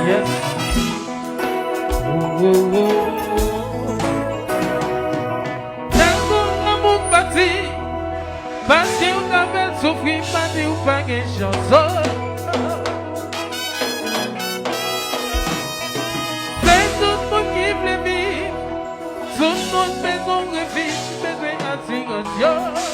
Yes. Tango amour parti, parce qu'on avait souffert, pas dit ou pas de chanson. C'est tout le monde qui veut vivre, tout le monde besoin de vivre, besoin d'assurance.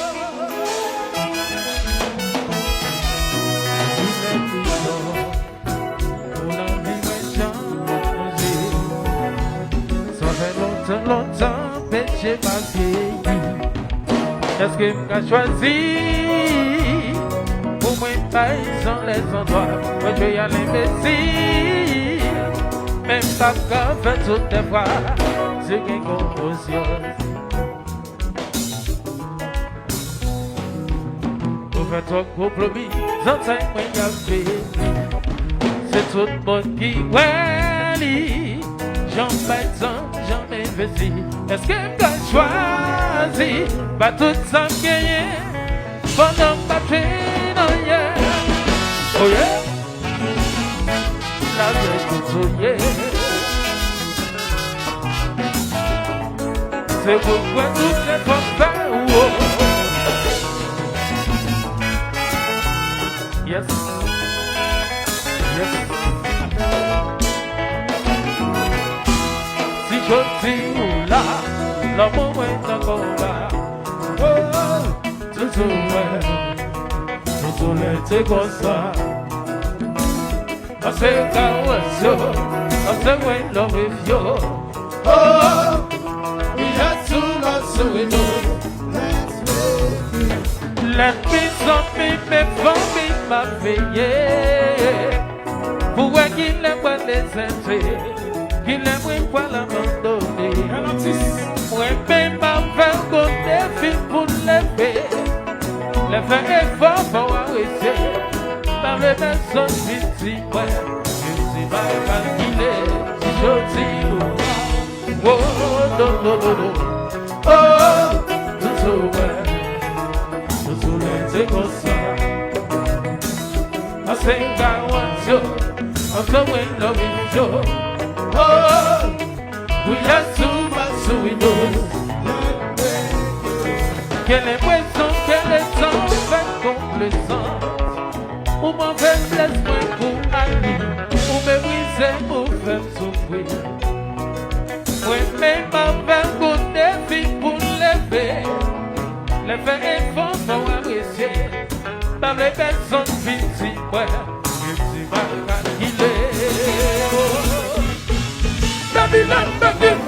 Longtemps, péché m'a vieilli. Est-ce que m'a choisi pour moi dans les endroits où je y a l'imbécile? Même pas qu'à faire toutes les fois, c'est qui conscience. Pour faire trop compromis, j'entends moi y a fait. C'est tout le monde qui ouais, j'en fais tant. Est-ce que tu as choisi pas tout ça gagné pendant pas non yeah oh yeah la vie tout yeah c'est pourquoi tout est parfait oh yes yes si je dis là, l'amour est encore là. Oh, tout l'été comme ça. I say that was you. I say when love with you. Oh, we had too much so we know. Let me something before me my veillée. Pour qu'il n'ait pas des entrées. Qu'il n'aime pas l'abandonner. Moi-même m'avais côté film pour lever. Le faire effort pour arrêter. Par les personnes victimes, je suis mal calculé. Si je dis oh, non, non, non, non. Oh, tout l'été comme ça. I think I want you. I'm so in love with you. Oh, we have too much so we know. Quelle impression, quelle sang fait complaisance. Ou m'en fait laisse-moi pour aller. Ou me briser, ou faire souffrir. Moi-même m'avais un défi pour lever. Les faire effort pour apprécier. Par les personnes victimes, ouais, je suis mal calculé. Babylon, Babylon.